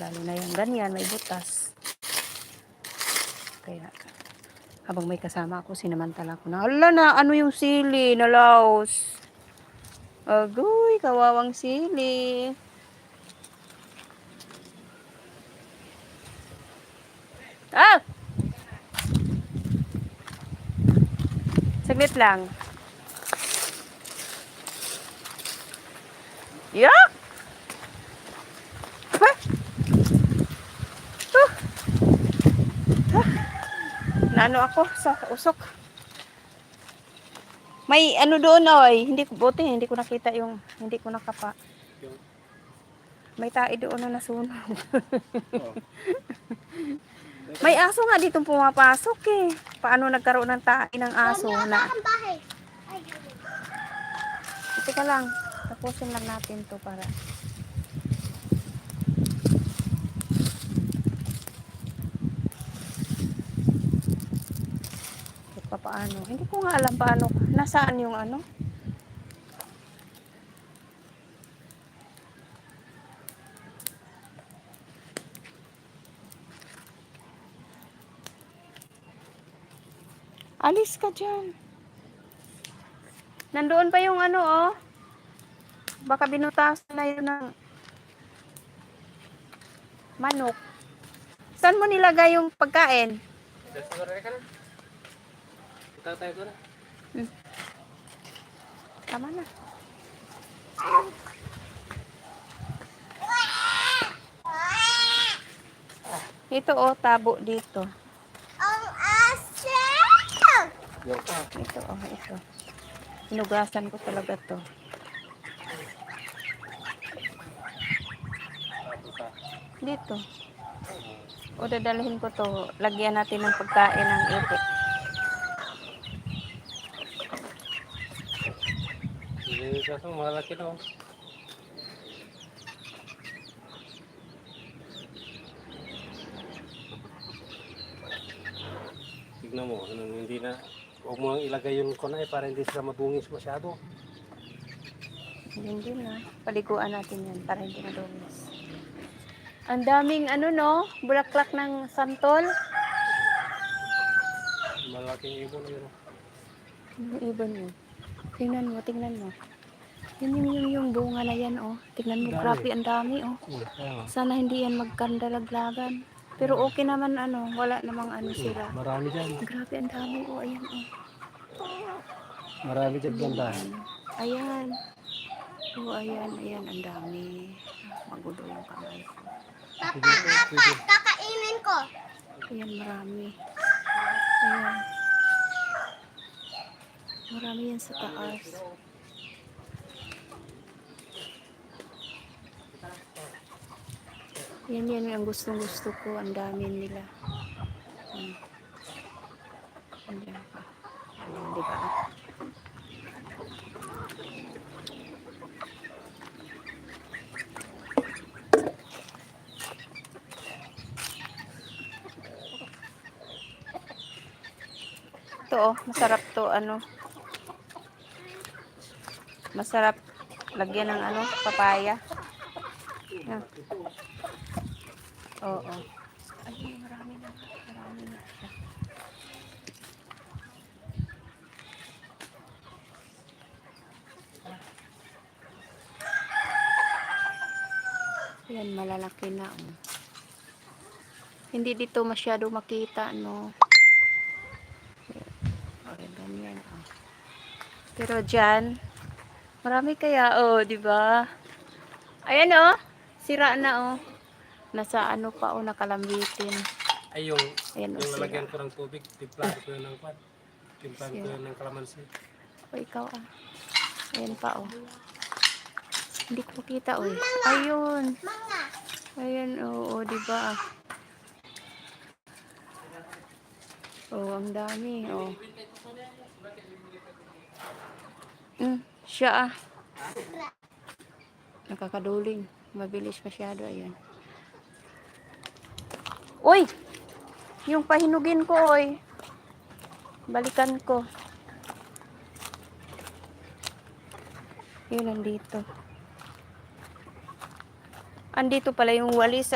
Lalo na yung ganyan, may butas. Kaya, habang may kasama ako, sinamantala ko na, hala na, ano yung sili, nalaos. Agoy, kawawang sili. Ah! Saglit lang. Yak! Huh? Huh? Huh? Naano ako sa usok. May ano doon oy, hindi ko buti, hindi ko nakita yung, hindi ko nakapa. May tae doon na nasunog. Oh. May aso nga dito pumapasok eh. Paano nagkaroon ng tae ng aso na? Teka lang, tapusin lang natin to para. Paano? Hindi ko nga alam paano. Nasaan yung ano? Alis ka dyan. Nandoon pa yung ano oh. Baka binutasan na yun ng manok. Saan mo nilagay yung pagkain? Tama na. Ito oh, tabo dito. Ang aso! Ito oh, ito. Hinugasan ko talaga to. Dito. O dadalhin ko to. Lagyan natin ng pagkain ng itik. Hindi kasi malaki no. Tignan mo, hindi na. Huwag mo lang ilagay yung kunay para hindi sila mabungis masyado. Hindi na. Paliguan natin yan para hindi madumis. Ang daming ano no, bulaklak ng santol. Malaking ibon yun. Ano ibon mo? Tingnan mo, tingnan mo. Yun yung bunga na yan oh. Tingnan mo, Dami. grabe ang dami oh. Sana hindi yan magkandalaglagan. Pero okay naman ano, wala namang ano sila. Marami dyan. Grabe ang dami oh, ayan oh. Marami dyan ganda. Ayan. Oh, ayan, ang dami. Magulo yung kamay ko. Papa, kakainin ko. Ayan, marami. Ayan. Marami yan sa taas. Yan ang gustong-gusto ko. Ang dami nila. Ayan pa. Ayan, diba? Ito oh, masarap to ano. Masarap lagyan ng ano, papaya. Yan. Oo. Ay, marami na. Marami na. Yan, malalaki na. Oh. Hindi dito masyado makita, no? Okay, ganyan. Oh. Pero dyan, marami kaya, oh, di ba? Ayan, oh. Sira na, oh. Nasa ano pa, oh, nakalambitin. Ay yung, Ayan, yung oh, lalagyan sira. ko ng tubig, timplahan ko yun ng kwan. Timplahan ko Sira. yun ng kalamansi. O, ikaw, ah. Ayan pa, oh. Hindi ko makita, oh. Ayun. Ayan, oo, di ba? Oh, ang dami, oh. Siya, ah. Nakakaduling. Mabilis masyado, ayan. Uy! Yung pahinugin ko, oy. Balikan ko. Yun, nandito. Andito pala yung walis.